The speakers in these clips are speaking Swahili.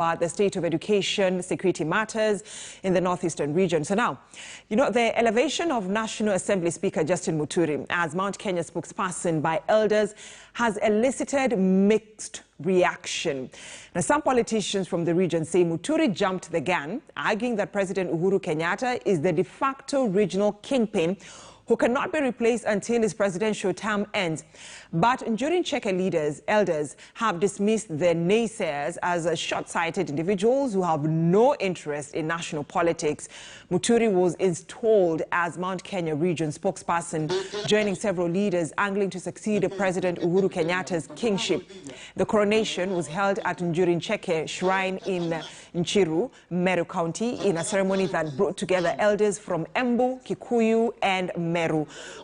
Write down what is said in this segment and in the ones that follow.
the state of education, security matters in the northeastern region. So now, the elevation of National Assembly Speaker Justin Muturi as Mount Kenya spokesperson by elders has elicited mixed reaction. Now, some politicians from the region say Muturi jumped the gun, arguing that President Uhuru Kenyatta is the de facto regional kingpin who cannot be replaced until his presidential term ends. But Njuri Ncheke elders have dismissed the naysayers as short-sighted individuals who have no interest in national politics. Muturi was installed as Mount Kenya region spokesperson, joining several leaders angling to succeed President Uhuru Kenyatta's kingship. The coronation was held at Njuri Ncheke Shrine in Nchiru, Meru County, in a ceremony that brought together elders from Embu, Kikuyu, and Meru.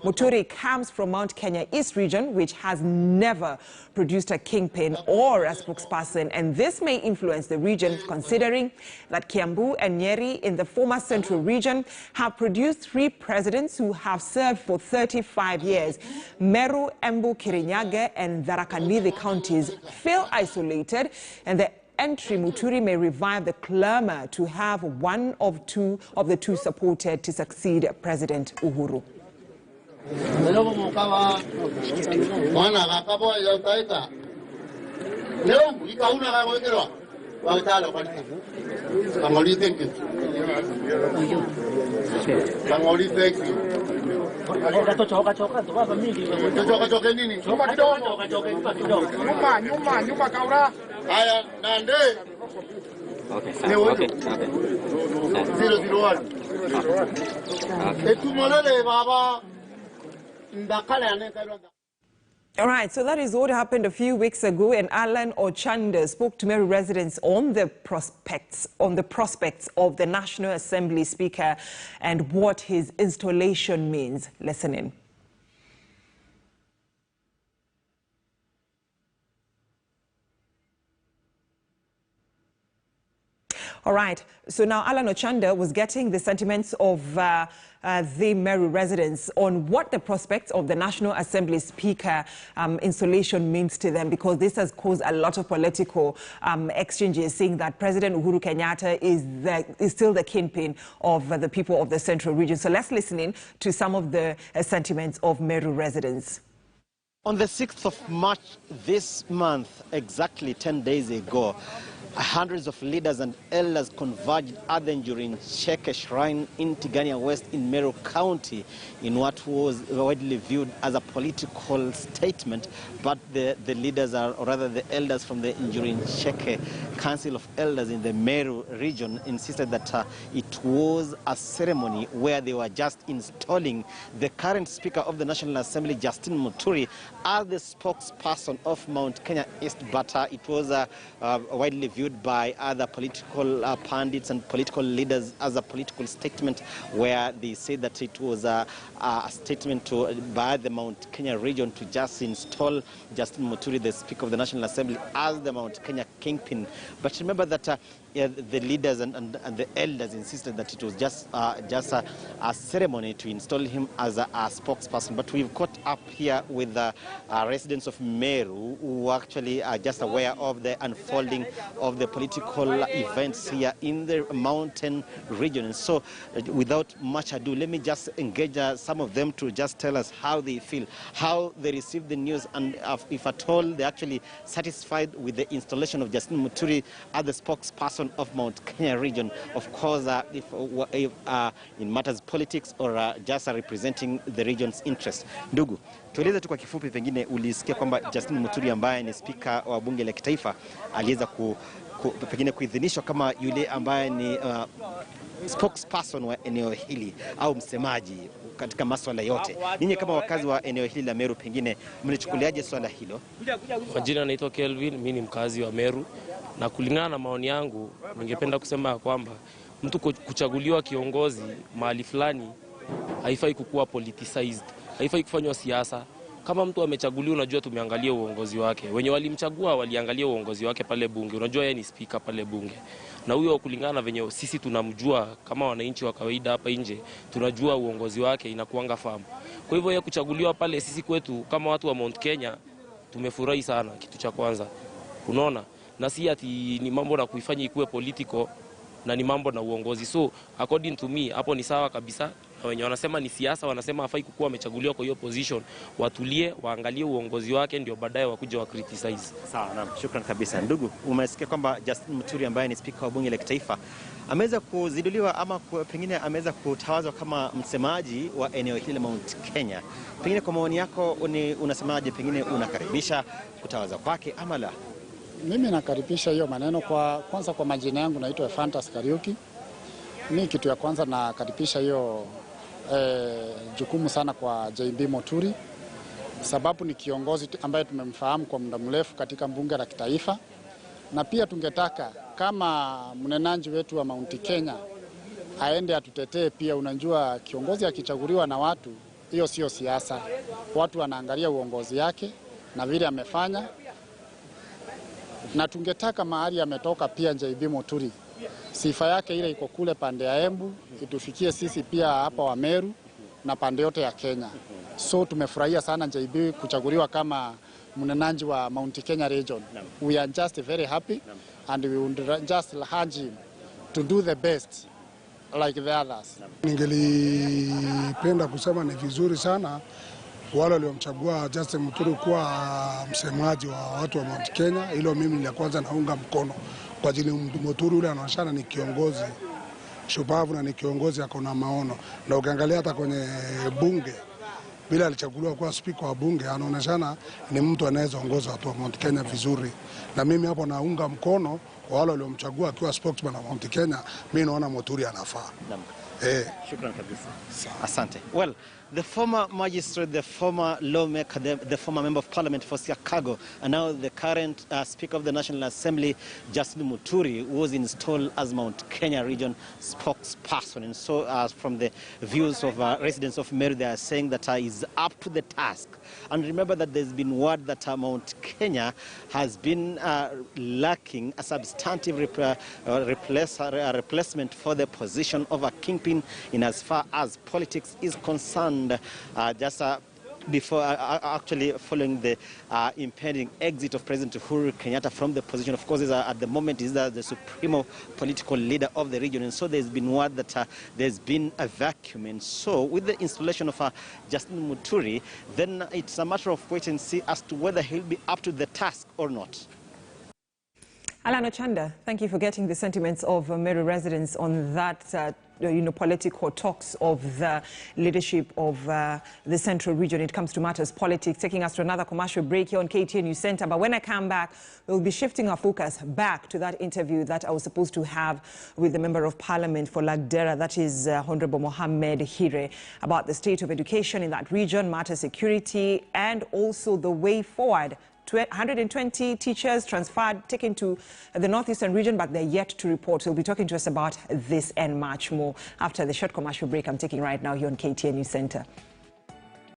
Muturi comes from Mount Kenya East region, which has never produced a kingpin or a spokesperson, and this may influence the region, considering that Kiambu and Nyeri in the former central region have produced 3 presidents who have served for 35 years. Meru, Embu, Kirinyaga, and Tharaka Nithi counties feel isolated, and the entry Muturi may revive the clamor to have one of the two supported to succeed President Uhuru. All right, so that is what happened a few weeks ago, and Alan Ochanda spoke to Meru residents on the prospects of the National Assembly Speaker and what his installation means. Listen in. All right, so now Alan Ochanda was getting the sentiments of the Meru residents on what the prospects of the National Assembly Speaker installation means to them, because this has caused a lot of political exchanges, saying that President Uhuru Kenyatta is still the kingpin of the people of the central region. So let's listen in to some of the sentiments of Meru residents. On the 6th of March this month, exactly 10 days ago, hundreds of leaders and elders converged at the Njuri Ncheke Shrine in Tigania West in Meru County in what was widely viewed as a political statement. But the leaders, or rather the elders from the Njuri Ncheke Council of Elders in the Meru region, insisted that it was a ceremony where they were just installing the current Speaker of the National Assembly, Justin Muturi, as the spokesperson of Mount Kenya East. But it was widely viewed by other political pundits and political leaders as a political statement, where they said that it was a statement by the Mount Kenya region to just install Justin Muturi, the Speaker of the National Assembly, as the Mount Kenya kingpin. But remember that the leaders and the elders insisted that it was just a ceremony to install him as a spokesperson. But we've caught up here with residents of Meru who actually are just aware of the unfolding of the political events here in the mountain region. And so without much ado, let me just engage some of them to just tell us how they feel, how they received the news, and if at all they're actually satisfied with the installation of Justin Muturi as the spokesperson of Mount Kenya region. Of course, if in matters politics or just representing the region's interest. Ndugu, tueleze tu kwa kifupi, pengine ulisikia kwamba Justin Muturi ambaye ni spika wa bunge la kitaifa aliweza pengine kuidhinishwa kama yule ambaye ni spokesperson wa eneo hili au msemaji katika masuala yote. Ninyi kama wakazi wa eneo hili la Meru, pengine mlichukuliaje swala hilo? Kwa jina naitwa Kelvin, mimi ni mkazi wa Meru, na kulingana na maoni yangu ningependa kusema kwamba mtu kuchaguliwa kiongozi mahali fulani haifai kukuwa politicized, haifai kufanywa siasa. Kama mtu amechaguliwa, unajua tumeangalia uongozi wake. Wenye walimchagua waliangalia uongozi wake pale bunge. Unajua yeye ni speaker pale bunge. Na huyo kulingana na venye sisi tunamjua kama wananchi wa kawaida hapa nje, tunajua uongozi wake inakuanga fahamu. Kwa hivyo yeye kuchaguliwa pale, sisi kwetu kama watu wa Mount Kenya tumefurahi sana, kitu cha kwanza. Unaona? na si ati ni mambo na kuifanya ikuwe political na ni mambo na uongozi. So according to me hapo ni sawa kabisa, na wenye wanasema ni siasa wanasema hafai kukuwa amechaguliwa kwa hiyo position, watulie waangalie uongozi wake ndio baadaye wakuje wa criticize. Sawa, naam, shukrani kabisa. Ndugu, umesikia kwamba Justin Muturi ambaye ni spika wa bunge la kitaifa ameweza kuziduliwa ama pengine ameweza kutawazwa kama msemaji wa eneo hili la Mount Kenya. Pengine kwa maoni yako unasemaje, pengine unakaribisha kutawaza kwake ama la? Mimi nakaribisha hiyo maneno. Kwanza kwa majina yangu naitwa Fantas Kariuki. Mimi kitu ya kwanza nakaribisha hiyo jukumu sana kwa JB Muturi, sababu ni kiongozi ambaye tumemfahamu kwa muda mrefu katika bunge la kitaifa, na pia tungetaka kama mnenaji wetu wa Mount Kenya aende atutetee pia. Unajua kiongozi akichaguliwa na watu, hiyo sio siasa. Watu wanaangalia uongozi yake na vile amefanya, na tungetaka mahali ametoka pia JB Muturi, sifa yake ile iko kule pande ya Embu itufikie sisi pia hapa wa Meru na pande yote ya Kenya. So tumefurahia sana JB kuchaguliwa kama mnenaji wa Mount Kenya region. We are just very happy and we would just urge him to do the best like the others. Ningelipenda kusema ni vizuri sana wale waliomchagua Justin Muturi kuwa msemaji wa watu wa Mount Kenya. Hilo mimi la kwanza naunga mkono, kwa ajili Muturi ule anaonekana ni kiongozi shupavu na ni kiongozi akona maono. Na ukiangalia hata kwenye bunge bila alichaguliwa kuwa spika wa bunge, anaonekana ni mtu anaweza ongoza watu wa Mount Kenya vizuri. Na mimi hapo naunga mkono wale waliomchagua akiwa spokesman wa Mount Kenya. Mimi naona Muturi anafaa. Shukran kabisa. Asante. Well, the former magistrate, the former lawmaker, the former member of parliament for Siakago, and now the current Speaker of the National Assembly, Justin Muturi, was installed as Mount Kenya region spokesperson. And so from the views of residents of Meru, they are saying that he's up to the task. And remember that there's been word that Mount Kenya has been lacking a substantive replacement for the position of a kingpin in as far as politics is concerned. Just before actually following the impending exit of President Uhuru Kenyatta from the position. Of course, at the moment is the supreme political leader of the region, and so there's been word that there's been a vacuum. And so with the installation of Justin Muturi, then it's a matter of wait and see as to whether he'll be up to the task or not. Alan Ochanda, thank you for getting the sentiments of Meru residents on that political talks of the leadership of the central region. It comes to matters politics, taking us to another commercial break here on KTN News Center. But when I come back, we'll be shifting our focus back to that interview that I was supposed to have with the Member of Parliament for Lagdera, that is Honorable Mohammed Hire, about the state of education in that region, matter security, and also the way forward. 120 teachers transferred, taken to the northeastern region, but they're yet to report. So he'll be talking to us about this and much more after the short commercial break I'm taking right now here on KTN News Center.